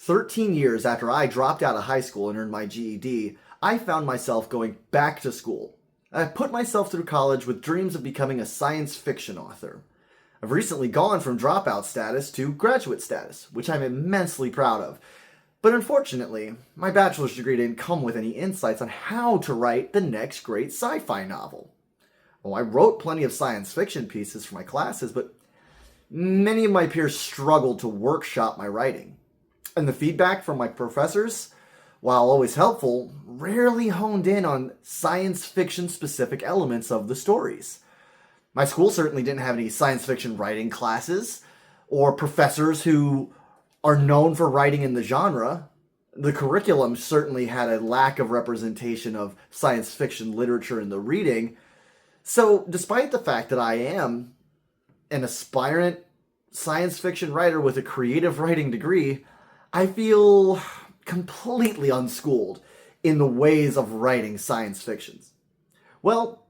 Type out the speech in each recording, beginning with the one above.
13 years after I dropped out of high school and earned my GED, I found myself going back to school. I put myself through college with dreams of becoming a science fiction author. I've recently gone from dropout status to graduate status, which I'm immensely proud of. But unfortunately, my bachelor's degree didn't come with any insights on how to write the next great sci-fi novel. Well, I wrote plenty of science fiction pieces for my classes, but many of my peers struggled to workshop my writing. And the feedback from my professors, while always helpful, rarely honed in on science fiction specific elements of the stories. My school certainly didn't have any science fiction writing classes, or professors who are known for writing in the genre. The curriculum certainly had a lack of representation of science fiction literature in the reading. So despite the fact that I am an aspirant science fiction writer with a creative writing degree, I feel completely unschooled in the ways of writing science fictions. Well,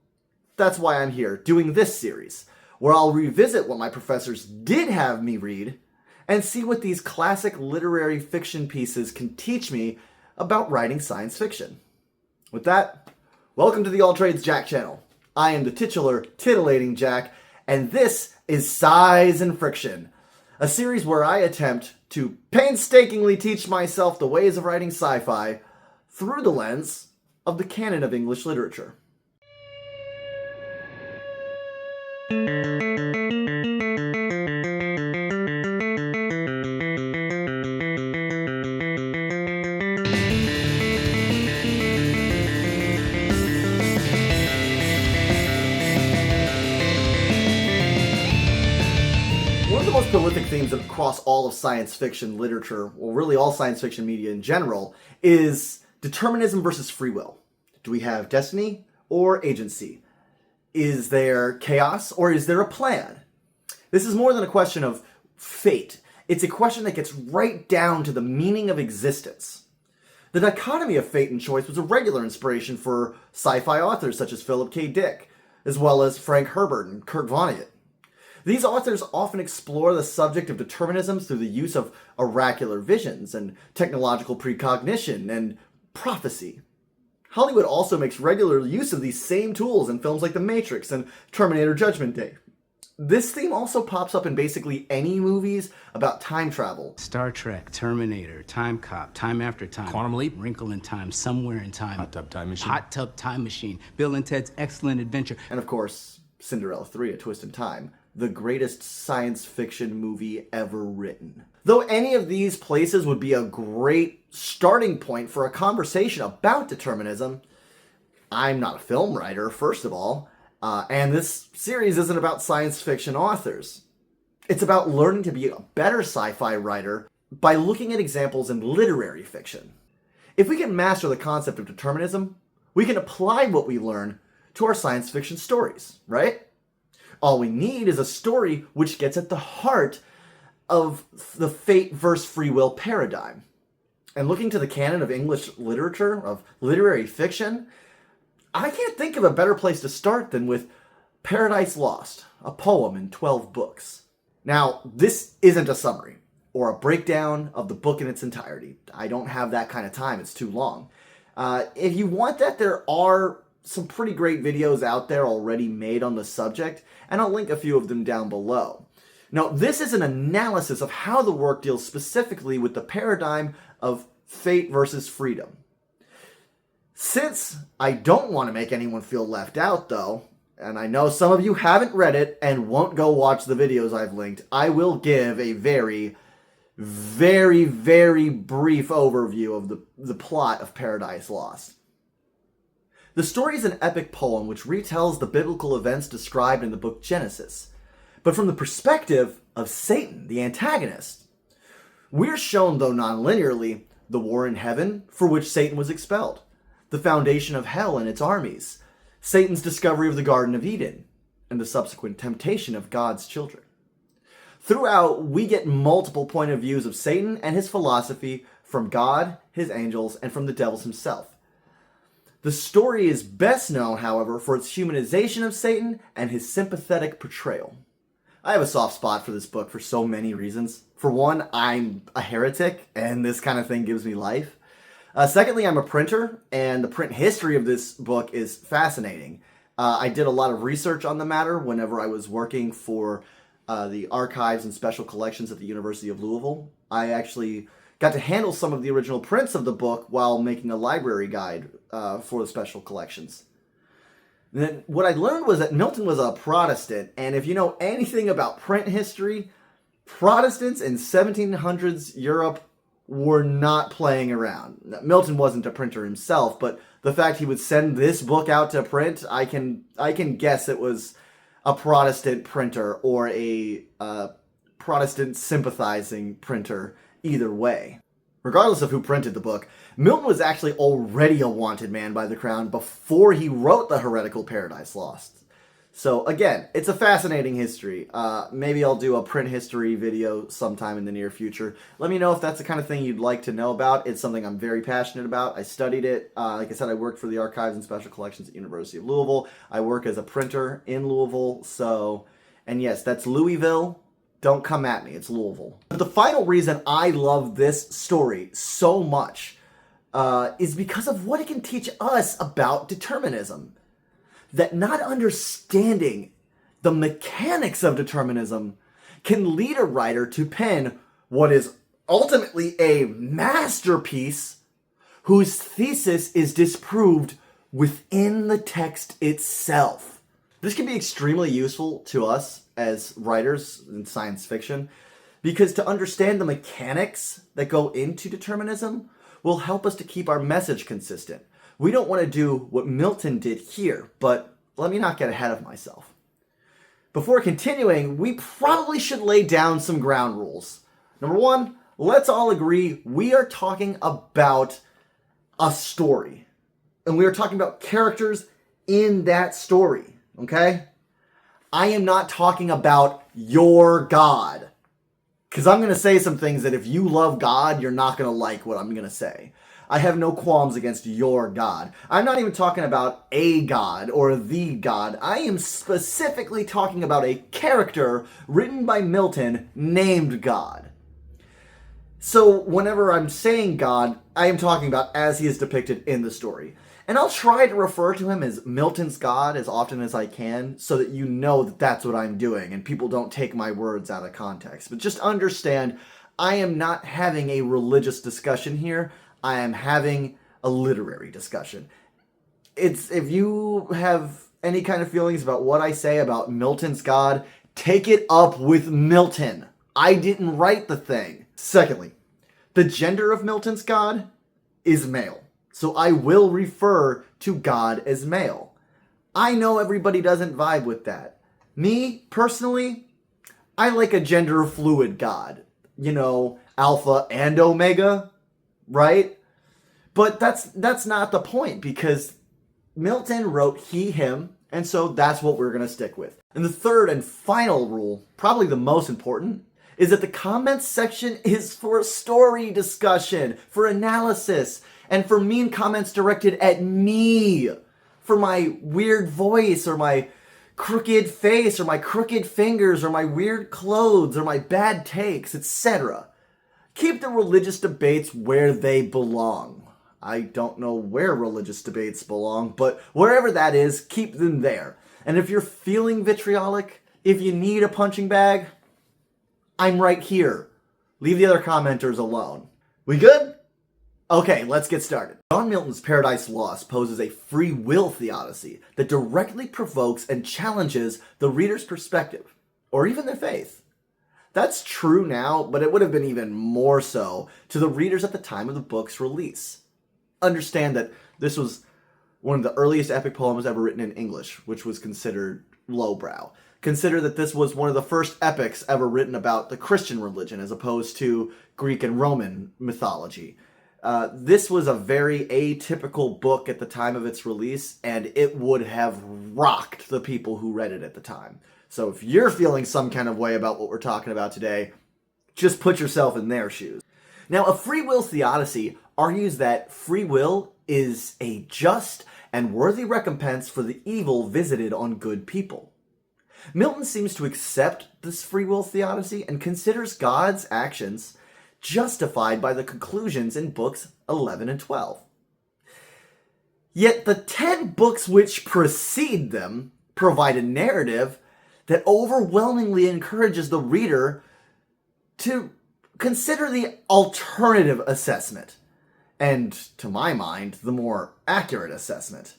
that's why I'm here, doing this series, where I'll revisit what my professors did have me read, and see what these classic literary fiction pieces can teach me about writing science fiction. With that, welcome to the All Trades Jack channel. I am the titular, titillating Jack, and this is Size and Friction, a series where I attempt to painstakingly teach myself the ways of writing sci-fi through the lens of the canon of English literature. One of the most prolific themes across all of science fiction literature, or really all science fiction media in general, is determinism versus free will. Do we have destiny or agency? Is there chaos or is there a plan? This is more than a question of fate. It's a question that gets right down to the meaning of existence. The dichotomy of fate and choice was a regular inspiration for sci-fi authors such as Philip K. Dick, as well as Frank Herbert and Kurt Vonnegut. These authors often explore the subject of determinism through the use of oracular visions and technological precognition and prophecy. Hollywood also makes regular use of these same tools in films like The Matrix and Terminator Judgment Day. This theme also pops up in basically any movies about time travel. Star Trek, Terminator, Time Cop, Time After Time, Quantum Leap, Wrinkle in Time, Somewhere in Time, Hot Tub Time Machine, Hot Tub Time Machine, Bill and Ted's Excellent Adventure, and of course, Cinderella 3, A Twist in Time, the greatest science fiction movie ever written. Though any of these places would be a great starting point for a conversation about determinism, I'm not a film writer, first of all, and this series isn't about science fiction authors. It's about learning to be a better sci-fi writer by looking at examples in literary fiction. If we can master the concept of determinism, we can apply what we learn to our science fiction stories, right? All we need is a story which gets at the heart of the fate versus free will paradigm. And looking to the canon of English literature, of literary fiction, I can't think of a better place to start than with Paradise Lost, a poem in 12 books. Now, this isn't a summary or a breakdown of the book in its entirety. I don't have that kind of time, it's too long. If you want that, there are some pretty great videos out there already made on the subject, and I'll link a few of them down below. Now, this is an analysis of how the work deals specifically with the paradigm of fate versus freedom. Since I don't want to make anyone feel left out, though, and I know some of you haven't read it and won't go watch the videos I've linked, I will give a very, very, very brief overview of the plot of Paradise Lost. The story is an epic poem which retells the biblical events described in the book Genesis, but from the perspective of Satan, the antagonist. We're shown, though non-linearly, the war in heaven for which Satan was expelled, the foundation of hell and its armies, Satan's discovery of the Garden of Eden, and the subsequent temptation of God's children. Throughout, we get multiple point of views of Satan and his philosophy from God, his angels, and from the devil himself. The story is best known, however, for its humanization of Satan and his sympathetic portrayal. I have a soft spot for this book for so many reasons. For one, I'm a heretic, and this kind of thing gives me life. Secondly, I'm a printer, and the print history of this book is fascinating. I did a lot of research on the matter whenever I was working for the archives and special collections at the University of Louisville. I actually got to handle some of the original prints of the book while making a library guide for the special collections. And then what I learned was that Milton was a Protestant, and if you know anything about print history, Protestants in 1700s Europe were not playing around. Now, Milton wasn't a printer himself, but the fact he would send this book out to print, I can guess it was a Protestant printer or a Protestant sympathizing printer either way. Regardless of who printed the book, Milton was actually already a wanted man by the Crown before he wrote The Heretical Paradise Lost. So again, it's a fascinating history. Maybe I'll do a print history video sometime in the near future. Let me know if that's the kind of thing you'd like to know about. It's something I'm very passionate about. I studied it. Like I said, I worked for the archives and special collections at the University of Louisville. I work as a printer in Louisville. And yes, that's Louisville. Don't come at me. It's Louisville. But the final reason I love this story so much is because of what it can teach us about determinism. That not understanding the mechanics of determinism can lead a writer to pen what is ultimately a masterpiece whose thesis is disproved within the text itself. This can be extremely useful to us as writers in science fiction because to understand the mechanics that go into determinism will help us to keep our message consistent. We don't want to do what Milton did here, but let me not get ahead of myself. Before continuing, we probably should lay down some ground rules. Number one, let's all agree we are talking about a story. And we are talking about characters in that story, okay? I am not talking about your God. Because I'm going to say some things that if you love God, you're not going to like what I'm going to say. I have no qualms against your God. I'm not even talking about a God or the God. I am specifically talking about a character written by Milton named God. So whenever I'm saying God, I am talking about as he is depicted in the story. And I'll try to refer to him as Milton's God as often as I can so that you know that that's what I'm doing and people don't take my words out of context. But just understand, I am not having a religious discussion here. I am having a literary discussion. If you have any kind of feelings about what I say about Milton's God, take it up with Milton. I didn't write the thing. Secondly, the gender of Milton's God is male. So I will refer to God as male. I know everybody doesn't vibe with that. Me, personally, I like a gender fluid God. You know, Alpha and Omega. Right? But that's not the point because Milton wrote he, him, and so that's what we're going to stick with. And the third and final rule, probably the most important, is that the comments section is for story discussion, for analysis, and for mean comments directed at me, for my weird voice or my crooked face or my crooked fingers or my weird clothes or my bad takes, etc. Keep the religious debates where they belong. I don't know where religious debates belong, but wherever that is, keep them there. And if you're feeling vitriolic, if you need a punching bag, I'm right here. Leave the other commenters alone. We good? Okay, let's get started. John Milton's Paradise Lost poses a free will theodicy that directly provokes and challenges the reader's perspective, or even their faith. That's true now, but it would have been even more so to the readers at the time of the book's release. Understand that this was one of the earliest epic poems ever written in English, which was considered lowbrow. Consider that this was one of the first epics ever written about the Christian religion as opposed to Greek and Roman mythology. This was a very atypical book at the time of its release, and it would have rocked the people who read it at the time. So if you're feeling some kind of way about what we're talking about today, just put yourself in their shoes. Now, a free will theodicy argues that free will is a just and worthy recompense for the evil visited on good people. Milton seems to accept this free will theodicy and considers God's actions justified by the conclusions in books 11 and 12. Yet the 10 books which precede them provide a narrative that overwhelmingly encourages the reader to consider the alternative assessment, and, to my mind, the more accurate assessment,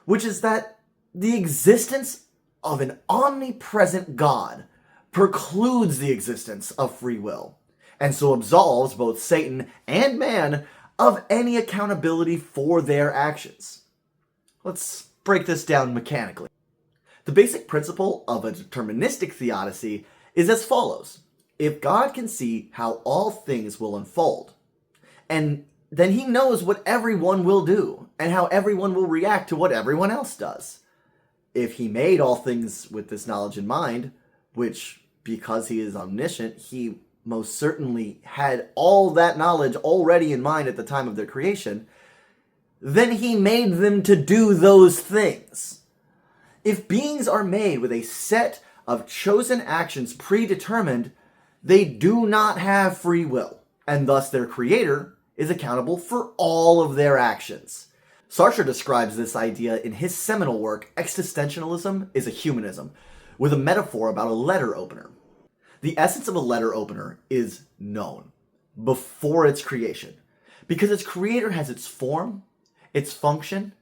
which is that the existence of an omnipresent God precludes the existence of free will, and so absolves both Satan and man of any accountability for their actions. Let's break this down mechanically. The basic principle of a deterministic theodicy is as follows. If God can see how all things will unfold, and then he knows what everyone will do, and how everyone will react to what everyone else does. If he made all things with this knowledge in mind, which, because he is omniscient, he most certainly had all that knowledge already in mind at the time of their creation, then he made them to do those things. If beings are made with a set of chosen actions predetermined, they do not have free will, and thus their creator is accountable for all of their actions. Sartre describes this idea in his seminal work, Existentialism is a Humanism, with a metaphor about a letter opener. The essence of a letter opener is known before its creation, because its creator has its form, its function,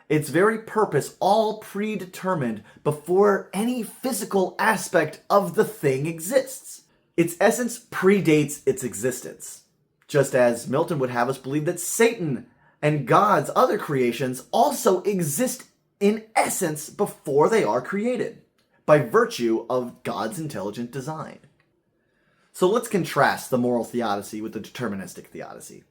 its very purpose all predetermined before any physical aspect of the thing exists. Its essence predates its existence, just as Milton would have us believe that Satan and God's other creations also exist in essence before they are created, by virtue of God's intelligent design. So let's contrast the moral theodicy with the deterministic theodicy.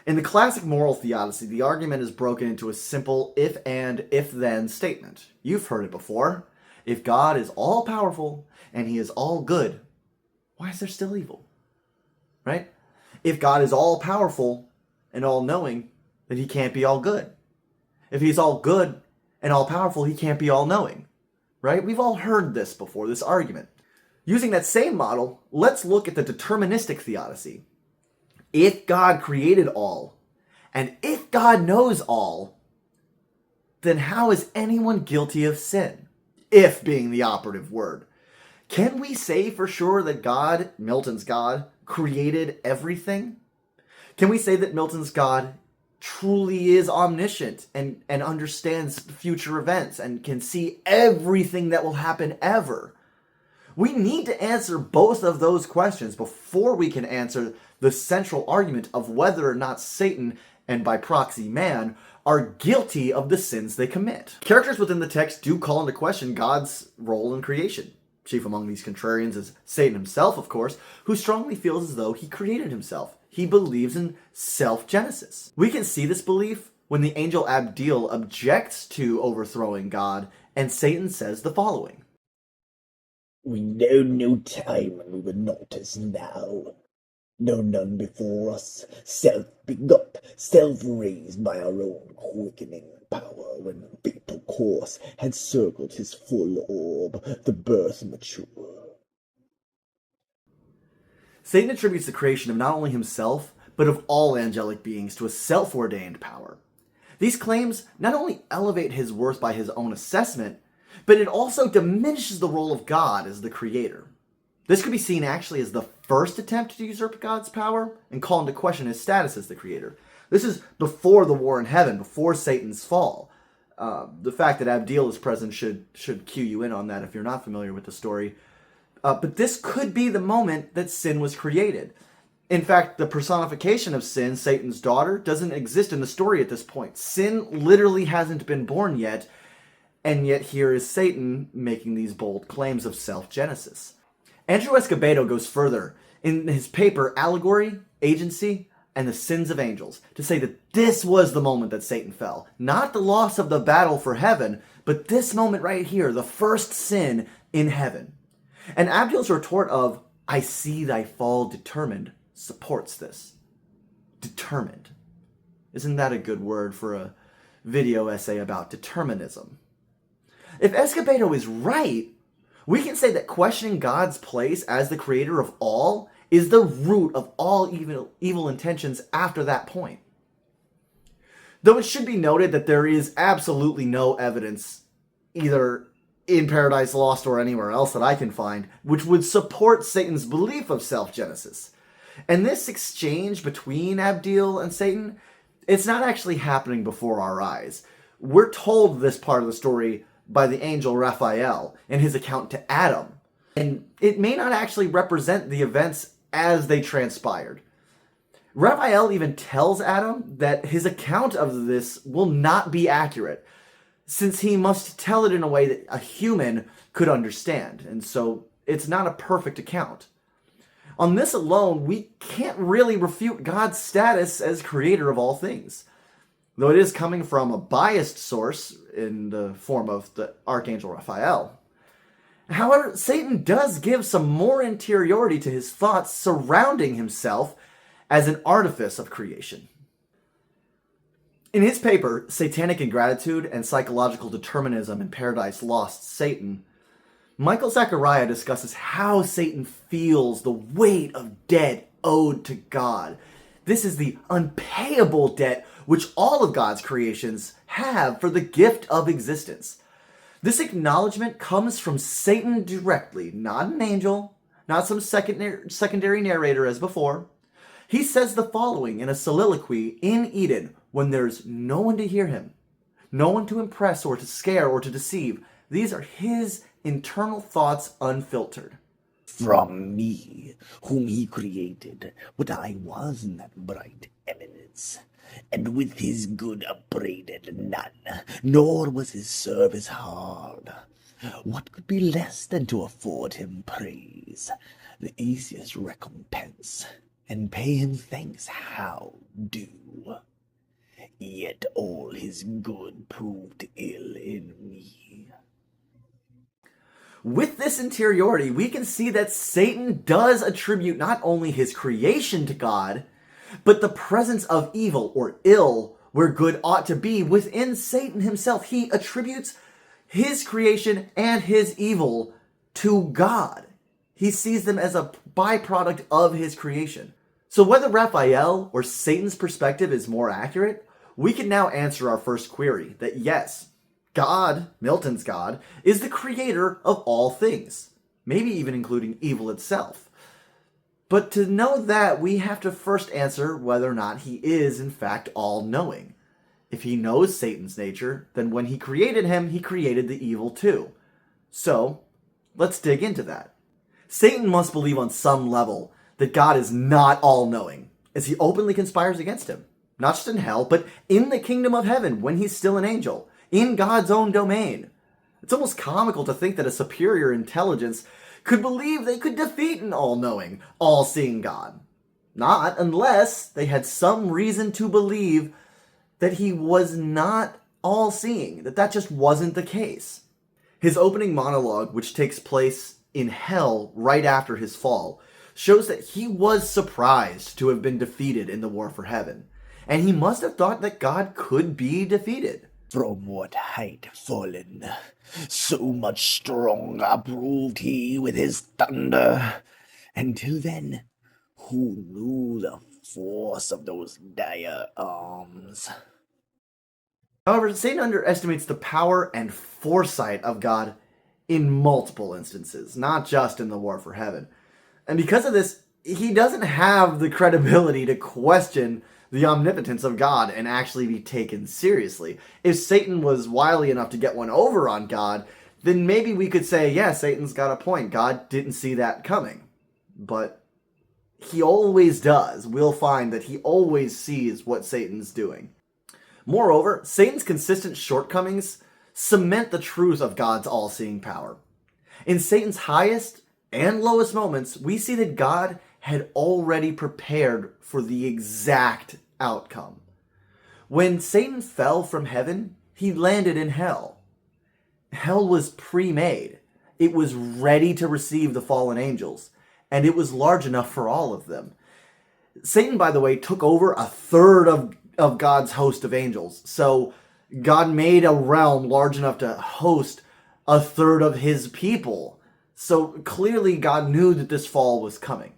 In the classic moral theodicy, the argument is broken into a simple if and if then statement. You've heard it before. If God is all powerful and he is all good, why is there still evil? Right? If God is all powerful and all knowing, then he can't be all good. If he's all good and all powerful, he can't be all knowing. Right? We've all heard this before, this argument. Using that same model, let's look at the deterministic theodicy. If God created all, and if God knows all, then how is anyone guilty of sin? If being the operative word. Can we say for sure that God, Milton's God, created everything? Can we say that Milton's God truly is omniscient and understands future events and can see everything that will happen ever? We need to answer both of those questions before we can answer the central argument of whether or not Satan, and by proxy man, are guilty of the sins they commit. Characters within the text do call into question God's role in creation. Chief among these contrarians is Satan himself, of course, who strongly feels as though he created himself. He believes in self-genesis. We can see this belief when the angel Abdil objects to overthrowing God, and Satan says the following. We know no time when we were not as now. No none before us, self-begot, self-raised by our own quickening power, when fatal course had circled his full orb, the birth mature. Satan attributes the creation of not only himself, but of all angelic beings to a self-ordained power. These claims not only elevate his worth by his own assessment, but it also diminishes the role of God as the creator. This could be seen actually as the first attempt to usurp God's power and call into question his status as the creator. This is before the war in heaven, before Satan's fall. The fact that Abdil is present should cue you in on that if you're not familiar with the story. But this could be the moment that sin was created. In fact, the personification of sin, Satan's daughter, doesn't exist in the story at this point. Sin literally hasn't been born yet, and yet here is Satan making these bold claims of self-genesis. Andrew Escobedo goes further in his paper Allegory, Agency, and the Sins of Angels to say that this was the moment that Satan fell. Not the loss of the battle for heaven, but this moment right here, the first sin in heaven. And Abdil's retort of, I see thy fall determined, supports this. Determined. Isn't that a good word for a video essay about determinism? If Escobedo is right, We can say that questioning God's place as the creator of all is the root of all evil intentions after that point. Though it should be noted that there is absolutely no evidence, either in Paradise Lost or anywhere else that I can find, which would support Satan's belief of self-genesis. And this exchange between Abdiel and Satan, it's not actually happening before our eyes. We're told this part of the story by the angel Raphael in his account to Adam, and it may not actually represent the events as they transpired. Raphael even tells Adam that his account of this will not be accurate, since he must tell it in a way that a human could understand, and so it's not a perfect account. On this alone, we can't really refute God's status as creator of all things, though it is coming from a biased source in the form of the Archangel Raphael. However, Satan does give some more interiority to his thoughts surrounding himself as an artifice of creation. In his paper, Satanic Ingratitude and Psychological Determinism in Paradise Lost, Satan, Michael Zachariah discusses how Satan feels the weight of debt owed to God. This is the unpayable debt which all of God's creations have for the gift of existence. This acknowledgement comes from Satan directly, not an angel, not some secondary narrator as before. He says the following in a soliloquy in Eden when there's no one to hear him, no one to impress or to scare or to deceive. These are his internal thoughts unfiltered. From me, whom he created, what I was in that bright eminence, and with his good upbraided none, nor was his service hard. What could be less than to afford him praise, the easiest recompense, and pay him thanks how due? Yet all his good proved ill in me. With this interiority, we can see that Satan does attribute not only his creation to God, but the presence of evil or ill where good ought to be within Satan himself. He attributes his creation and his evil to God. He sees them as a byproduct of his creation. So whether Raphael or Satan's perspective is more accurate, we can now answer our first query that yes, God, Milton's God, is the creator of all things, maybe even including evil itself. But to know that, we have to first answer whether or not he is in fact all-knowing. If he knows Satan's nature, then when he created him, he created the evil too. So, let's dig into that. Satan must believe on some level that God is not all-knowing, as he openly conspires against him. Not just in hell, but in the kingdom of heaven when he's still an angel, in God's own domain. It's almost comical to think that a superior intelligence could believe they could defeat an all-knowing, all-seeing God. Not unless they had some reason to believe that he was not all-seeing, that just wasn't the case. His opening monologue, which takes place in hell right after his fall, shows that he was surprised to have been defeated in the war for heaven. And he must have thought that God could be defeated. From what height fallen, so much stronger proved he with his thunder. Until then, who knew the force of those dire arms? However, Satan underestimates the power and foresight of God in multiple instances, not just in the war for heaven. And because of this, he doesn't have the credibility to question the omnipotence of God and actually be taken seriously. If Satan was wily enough to get one over on God, then maybe we could say, yeah, Satan's got a point. God didn't see that coming. But he always does. We'll find that he always sees what Satan's doing. Moreover, Satan's consistent shortcomings cement the truth of God's all-seeing power. In Satan's highest and lowest moments, we see that God had already prepared for the exact outcome. When Satan fell from heaven, he landed in hell. Hell was pre-made. It was ready to receive the fallen angels, and it was large enough for all of them. Satan, by the way, took over a third of God's host of angels. So God made a realm large enough to host a third of his people. So clearly God knew that this fall was coming.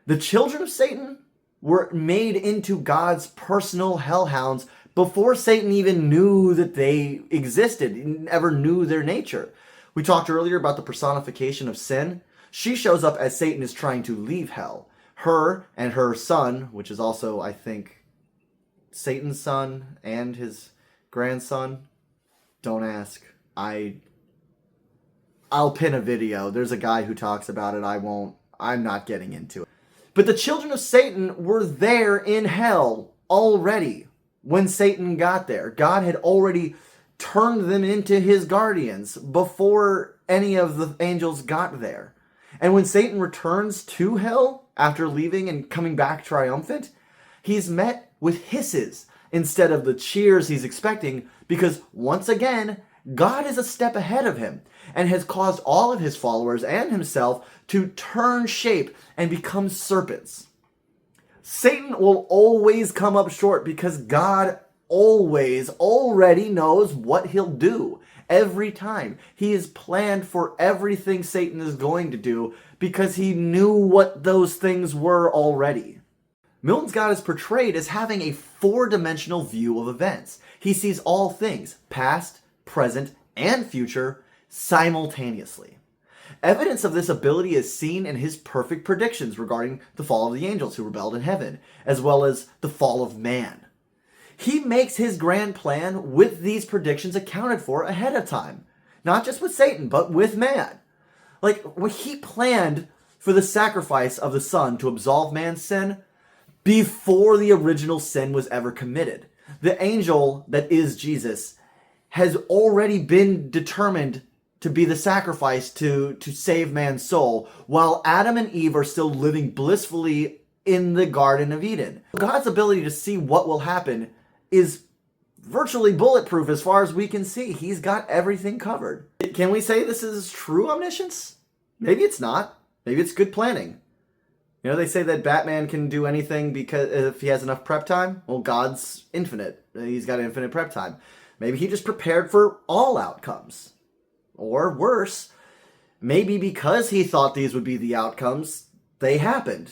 The children of Satan were made into God's personal hellhounds before Satan even knew that they existed, ever knew their nature. We talked earlier about the personification of sin. She shows up as Satan is trying to leave hell. Her and her son, which is also, I think, Satan's son and his grandson. Don't ask. I'll pin a video. There's a guy who talks about it. I'm not getting into it. But the children of Satan were there in hell already when Satan got there. God had already turned them into his guardians before any of the angels got there. And when Satan returns to hell after leaving and coming back triumphant, he's met with hisses instead of the cheers he's expecting, because once again, God is a step ahead of him and has caused all of his followers and himself to turn shape and become serpents. Satan will always come up short because God always already knows what he'll do every time. He is planned for everything Satan is going to do because he knew what those things were already. Milton's God is portrayed as having a four-dimensional view of events. He sees all things, past, present, and future, simultaneously. Evidence of this ability is seen in his perfect predictions regarding the fall of the angels who rebelled in heaven, as well as the fall of man. He makes his grand plan with these predictions accounted for ahead of time. Not just with Satan, but with man. Like, when he planned for the sacrifice of the Son to absolve man's sin before the original sin was ever committed. The angel that is Jesus has already been determined to be the sacrifice to save man's soul, while Adam and Eve are still living blissfully in the Garden of Eden. God's ability to see what will happen is virtually bulletproof as far as we can see. He's got everything covered. Can we say this is true omniscience? Maybe it's not. Maybe it's good planning. You know, they say that Batman can do anything because if he has enough prep time. Well, God's infinite. He's got infinite prep time. Maybe he just prepared for all outcomes. Or worse, maybe because he thought these would be the outcomes, they happened.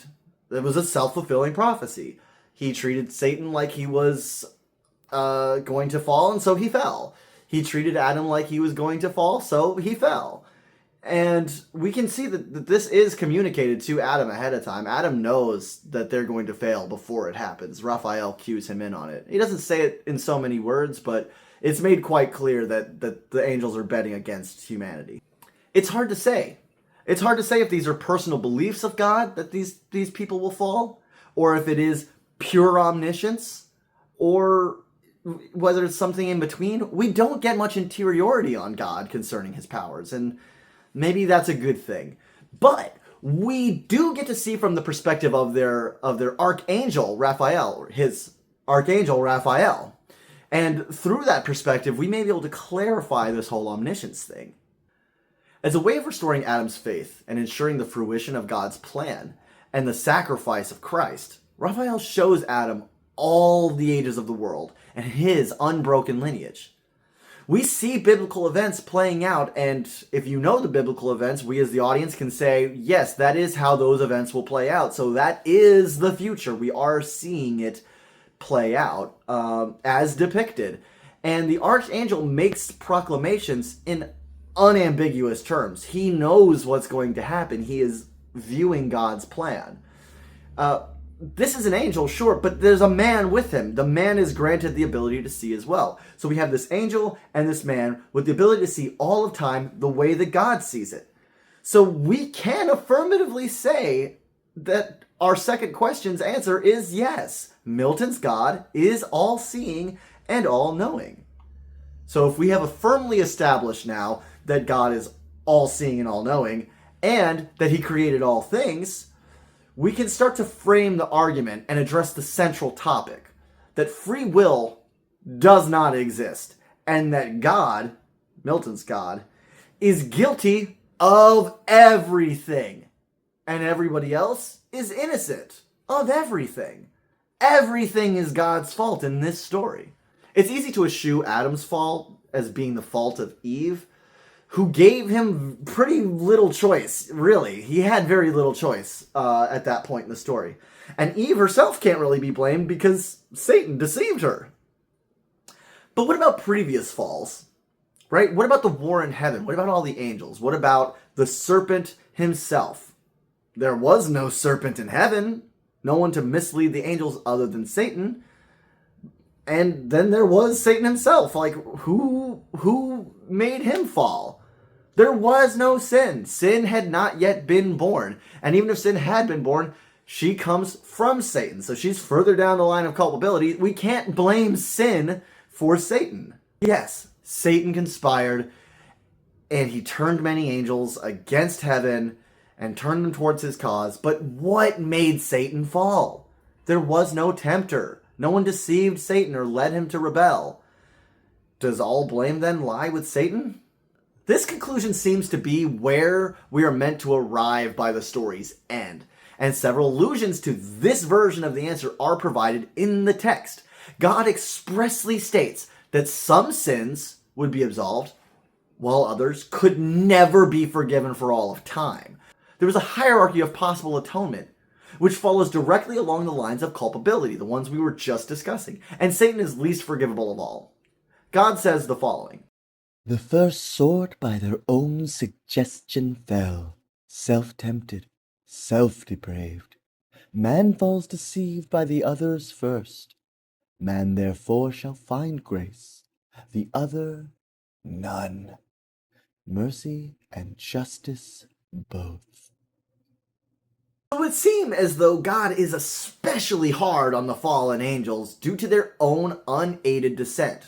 It was a self-fulfilling prophecy. He treated Satan like he was going to fall, and so he fell. He treated Adam like he was going to fall, so he fell. And we can see that this is communicated to Adam ahead of time. Adam knows that they're going to fail before it happens. Raphael cues him in on it. He doesn't say it in so many words, but it's made quite clear that the angels are betting against humanity. It's hard to say. It's hard to say if these are personal beliefs of God that these people will fall, or if it is pure omniscience, or whether it's something in between. We don't get much interiority on God concerning his powers, and maybe that's a good thing. But we do get to see from the perspective of their archangel, Raphael, his archangel, Raphael. And through that perspective, we may be able to clarify this whole omniscience thing. As a way of restoring Adam's faith and ensuring the fruition of God's plan and the sacrifice of Christ, Raphael shows Adam all the ages of the world and his unbroken lineage. We see biblical events playing out, and if you know the biblical events, we as the audience can say, yes, that is how those events will play out. So that is the future. We are seeing it play out as depicted. And the archangel makes proclamations in unambiguous terms. He knows what's going to happen. He is viewing God's plan. This is an angel, sure, but there's a man with him. The man is granted the ability to see as well. So we have this angel and this man with the ability to see all of time the way that God sees it. So we can affirmatively say that our second question's answer is yes. Milton's God is all-seeing and all-knowing. So if we have a firmly established now that God is all-seeing and all-knowing, and that he created all things, we can start to frame the argument and address the central topic, that free will does not exist, and that God, Milton's God, is guilty of everything, and everybody else is innocent of everything. Everything is God's fault in this story. It's easy to eschew Adam's fall as being the fault of Eve, who gave him pretty little choice, really. He had very little choice at that point in the story. And Eve herself can't really be blamed because Satan deceived her. But what about previous falls? Right? What about the war in heaven? What about all the angels? What about the serpent himself? There was no serpent in heaven. No one to mislead the angels other than Satan. And then there was Satan himself. Like, who made him fall? There was no sin. Sin had not yet been born. And even if sin had been born, she comes from Satan. So she's further down the line of culpability. We can't blame sin for Satan. Yes, Satan conspired, and he turned many angels against heaven and turned them towards his cause. But what made Satan fall? There was no tempter. No one deceived Satan or led him to rebel. Does all blame then lie with Satan? This conclusion seems to be where we are meant to arrive by the story's end, and several allusions to this version of the answer are provided in the text. God expressly states that some sins would be absolved, while others could never be forgiven for all of time. There was a hierarchy of possible atonement, which follows directly along the lines of culpability, the ones we were just discussing, and Satan is least forgivable of all. God says the following: The first sort by their own suggestion fell, self-tempted, self-depraved. Man falls deceived by the others first. Man therefore shall find grace, the other none. Mercy and justice both. It would seem as though God is especially hard on the fallen angels due to their own unaided descent.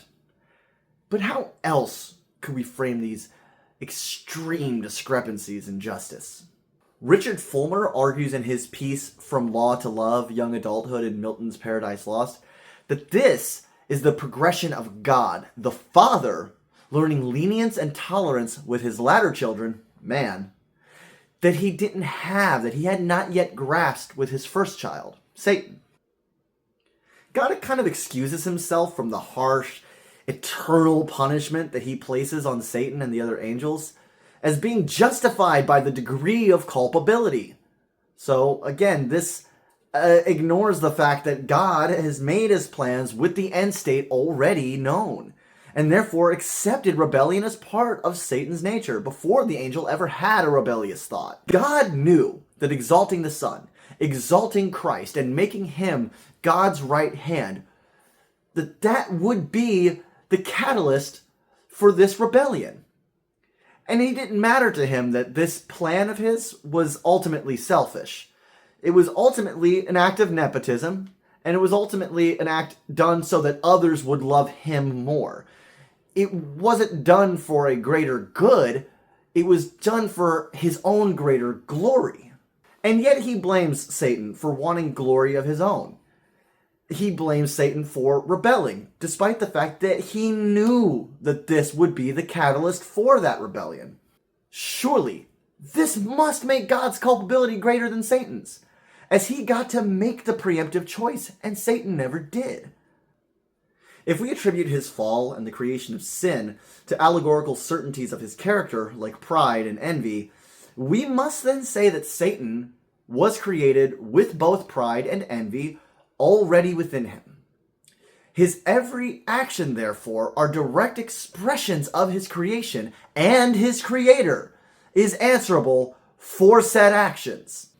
But how else could we frame these extreme discrepancies in justice? Richard Fulmer argues in his piece From Law to Love, Young Adulthood in Milton's Paradise Lost, that this is the progression of God, the Father, learning lenience and tolerance with his latter children, man, that he didn't have, that he had not yet grasped with his first child, Satan. God kind of excuses himself from the harsh, eternal punishment that he places on Satan and the other angels as being justified by the degree of culpability. So again, this ignores the fact that God has made his plans with the end state already known, and therefore accepted rebellion as part of Satan's nature before the angel ever had a rebellious thought. God knew that exalting the Son, exalting Christ, and making him God's right hand, that would be the catalyst for this rebellion. And it didn't matter to him that this plan of his was ultimately selfish. It was ultimately an act of nepotism, and it was ultimately an act done so that others would love him more. It wasn't done for a greater good, it was done for his own greater glory. And yet he blames Satan for wanting glory of his own. He blames Satan for rebelling, despite the fact that he knew that this would be the catalyst for that rebellion. Surely, this must make God's culpability greater than Satan's, as he got to make the preemptive choice, and Satan never did. If we attribute his fall and the creation of sin to allegorical certainties of his character, like pride and envy, we must then say that Satan was created with both pride and envy already within him. His every action, therefore, are direct expressions of his creation, and his creator is answerable for said actions.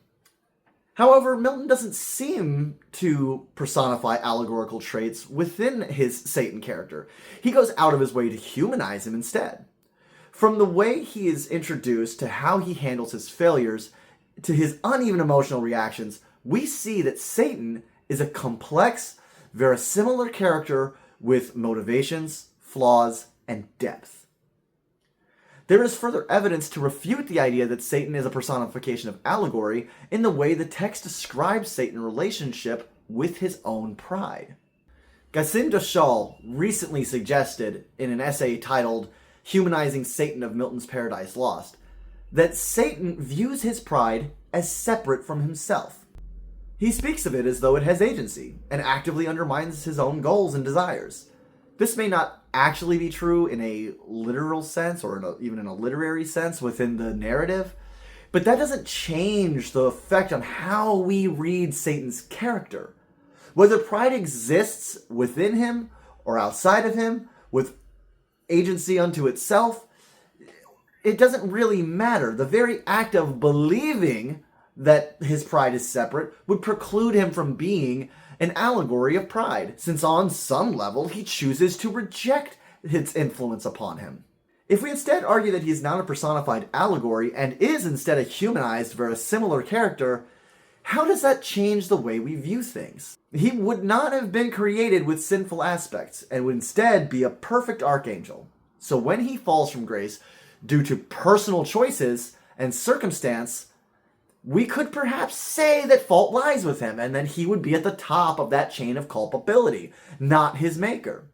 However, Milton doesn't seem to personify allegorical traits within his Satan character. He goes out of his way to humanize him instead. From the way he is introduced to how he handles his failures to his uneven emotional reactions, we see that Satan is a complex, verisimilar character with motivations, flaws, and depth. There is further evidence to refute the idea that Satan is a personification of allegory in the way the text describes Satan's relationship with his own pride. Gassim Dohal recently suggested in an essay titled Humanizing Satan of Milton's Paradise Lost that Satan views his pride as separate from himself. He speaks of it as though it has agency and actively undermines his own goals and desires. This may not actually be true in a literal sense or even in a literary sense within the narrative, but that doesn't change the effect on how we read Satan's character. Whether pride exists within him or outside of him, with agency unto itself, it doesn't really matter. The very act of believing that his pride is separate would preclude him from being an allegory of pride, since on some level he chooses to reject its influence upon him. If we instead argue that he is not a personified allegory and is instead a humanized, verisimilar character, how does that change the way we view things? He would not have been created with sinful aspects and would instead be a perfect archangel. So when he falls from grace due to personal choices and circumstance, we could perhaps say that fault lies with him and that he would be at the top of that chain of culpability, not his maker.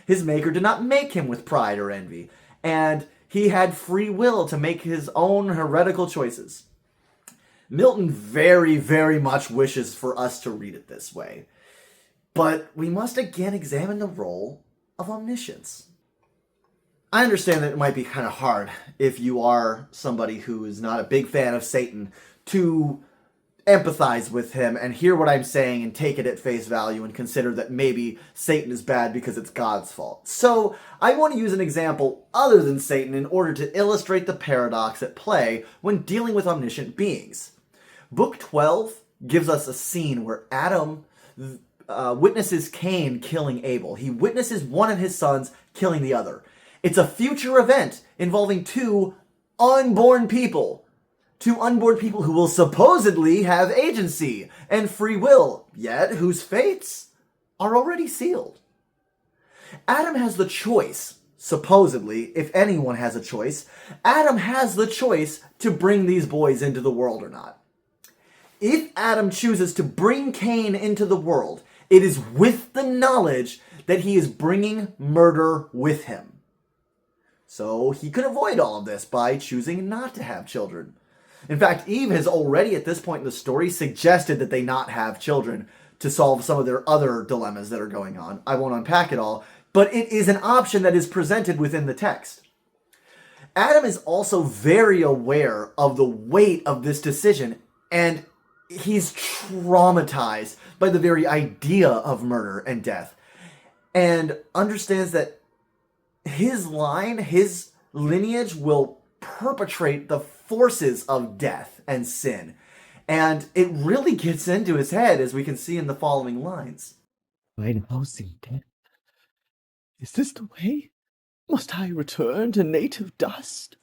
His maker did not make him with pride or envy, and he had free will to make his own heretical choices. Milton very, very much wishes for us to read it this way, but we must again examine the role of omniscience. I understand that it might be kind of hard if you are somebody who is not a big fan of Satan to empathize with him and hear what I'm saying and take it at face value and consider that maybe Satan is bad because it's God's fault. So I want to use an example other than Satan in order to illustrate the paradox at play when dealing with omniscient beings. Book 12 gives us a scene where Adam witnesses Cain killing Abel. He witnesses one of his sons killing the other. It's a future event involving two unborn people who will supposedly have agency and free will, yet whose fates are already sealed. Adam has the choice, supposedly, if anyone has a choice, Adam has the choice to bring these boys into the world or not. If Adam chooses to bring Cain into the world, it is with the knowledge that he is bringing murder with him. So he could avoid all of this by choosing not to have children. In fact, Eve has already at this point in the story suggested that they not have children to solve some of their other dilemmas that are going on. I won't unpack it all, but it is an option that is presented within the text. Adam is also very aware of the weight of this decision, and he's traumatized by the very idea of murder and death, and understands that his lineage will perpetrate the forces of death and sin. And it really gets into his head, as we can see in the following lines. Mine house in death. Is this the way? Must I return to native dust?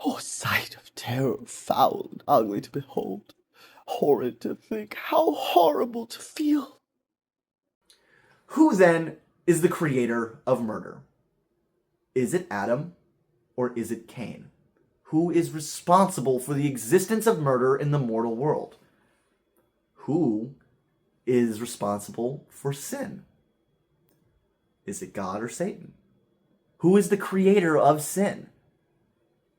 Oh, sight of terror, foul and ugly to behold, horrid to think, how horrible to feel. Who then is the creator of murder? Is it Adam or is it Cain? Who is responsible for the existence of murder in the mortal world? Who is responsible for sin? Is it God or Satan? Who is the creator of sin?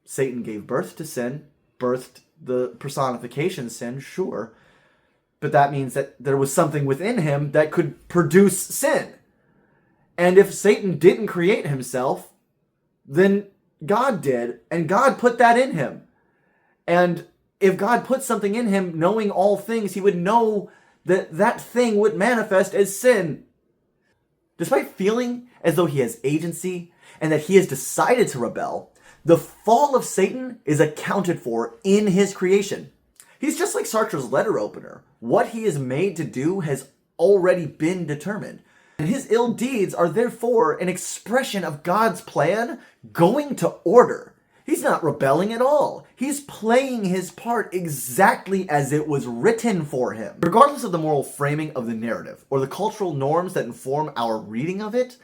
Satan gave birth to sin, birthed the personification sin, sure, but that means that there was something within him that could produce sin. And if Satan didn't create himself, then God did, and God put that in him. And if God put something in him, knowing all things, he would know that that thing would manifest as sin. Despite feeling as though he has agency and that he has decided to rebel, the fall of Satan is accounted for in his creation. He's just like Sartre's letter opener. What he is made to do has already been determined. And his ill deeds are therefore an expression of God's plan going to order. He's not rebelling at all. He's playing his part exactly as it was written for him. Regardless of the moral framing of the narrative or the cultural norms that inform our reading of it,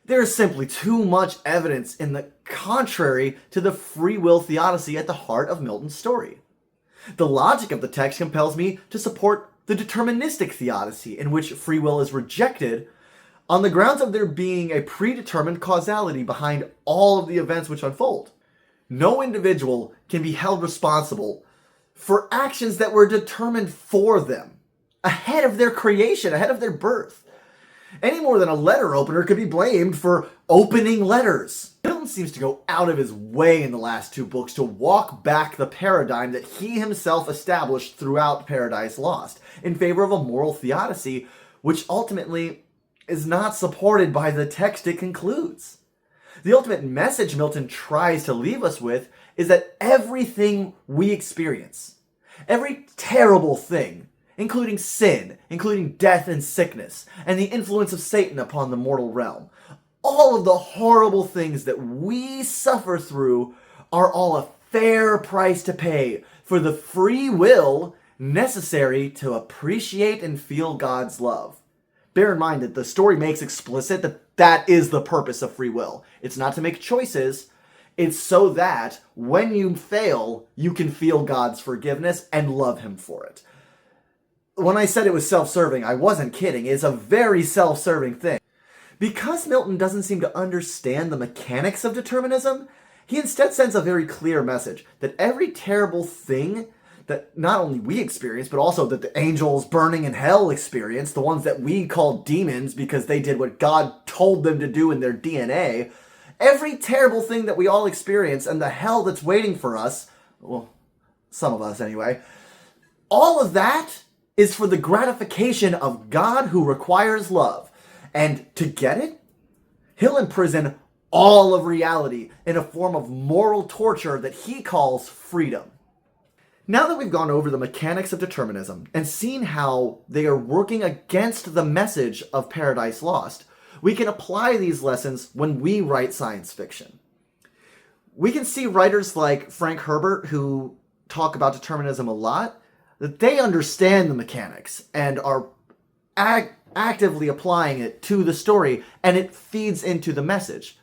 there is simply too much evidence in the contrary to the free will theodicy at the heart of Milton's story. The logic of the text compels me to support the deterministic theodicy, in which free will is rejected on the grounds of there being a predetermined causality behind all of the events which unfold. No individual can be held responsible for actions that were determined for them, ahead of their creation, ahead of their birth. Any more than a letter opener could be blamed for opening letters. Milton seems to go out of his way in the last two books to walk back the paradigm that he himself established throughout Paradise Lost in favor of a moral theodicy, which ultimately is not supported by the text it concludes. The ultimate message Milton tries to leave us with is that everything we experience, every terrible thing, including sin, including death and sickness, and the influence of Satan upon the mortal realm, all of the horrible things that we suffer through are all a fair price to pay for the free will necessary to appreciate and feel God's love. Bear in mind that the story makes explicit that that is the purpose of free will. It's not to make choices. It's so that when you fail, you can feel God's forgiveness and love him for it. When I said it was self-serving, I wasn't kidding. It's a very self-serving thing. Because Milton doesn't seem to understand the mechanics of determinism, he instead sends a very clear message that every terrible thing that not only we experience, but also that the angels burning in hell experience, the ones that we call demons because they did what God told them to do in their DNA, every terrible thing that we all experience and the hell that's waiting for us, well, some of us anyway, all of that is for the gratification of God who requires love. And to get it, he'll imprison all of reality in a form of moral torture that he calls freedom. Now that we've gone over the mechanics of determinism and seen how they are working against the message of Paradise Lost, we can apply these lessons when we write science fiction. We can see writers like Frank Herbert, who talk about determinism a lot, that they understand the mechanics and are actively applying it to the story, and it feeds into the message.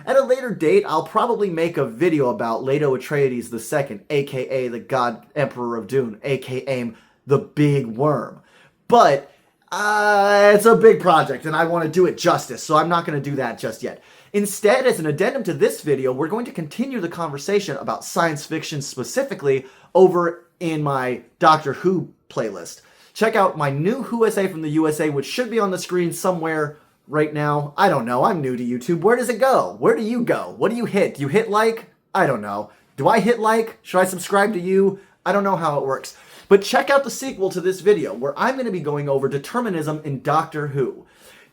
At a later date, I'll probably make a video about Leto Atreides II, aka the God Emperor of Dune, aka the Big Worm. But it's a big project, and I want to do it justice, so I'm not going to do that just yet. Instead, as an addendum to this video, we're going to continue the conversation about science fiction specifically over in my Doctor Who playlist. Check out my new Who Essay from the USA, which should be on the screen somewhere right now. I don't know. I'm new to YouTube. Where does it go? Where do you go? What do you hit? Do you hit like? I don't know. Do I hit like? Should I subscribe to you? I don't know how it works. But check out the sequel to this video, where I'm going to be going over determinism in Doctor Who.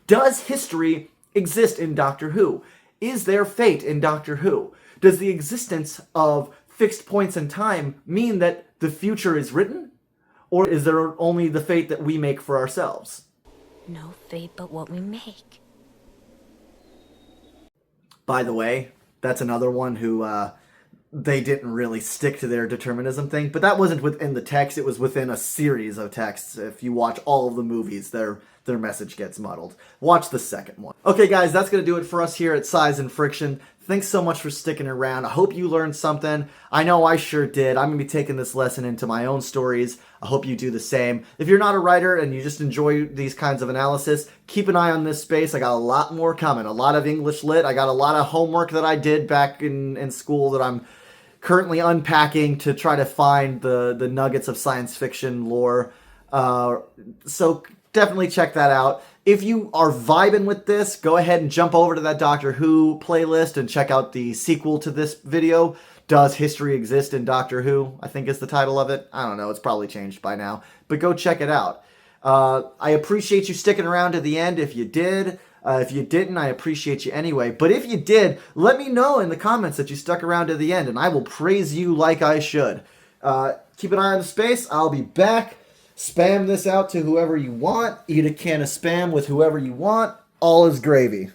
Does history exist in Doctor Who? Is there fate in Doctor Who? Does the existence of fixed points in time mean that the future is written? Or is there only the fate that we make for ourselves? No fate but what we make. By the way, that's another one who they didn't really stick to their determinism thing, but that wasn't within the text, it was within a series of texts. If you watch all of the movies, their message gets muddled. Watch the second one. Okay guys, that's going to do it for us here at Size and Friction. Thanks so much for sticking around. I hope you learned something. I know I sure did. I'm going to be taking this lesson into my own stories. I hope you do the same. If you're not a writer and you just enjoy these kinds of analysis, keep an eye on this space. I got a lot more coming. A lot of English lit. I got a lot of homework that I did back in school that I'm currently unpacking to try to find the nuggets of science fiction lore. So definitely check that out. If you are vibing with this, go ahead and jump over to that Doctor Who playlist and check out the sequel to this video. Does History Exist in Doctor Who? I think is the title of it. I don't know. It's probably changed by now. But go check it out. I appreciate you sticking around to the end if you did. If you didn't, I appreciate you anyway. But if you did, let me know in the comments that you stuck around to the end, and I will praise you like I should. Keep an eye on the space. I'll be back. Spam this out to whoever you want. Eat a can of Spam with whoever you want. All is gravy.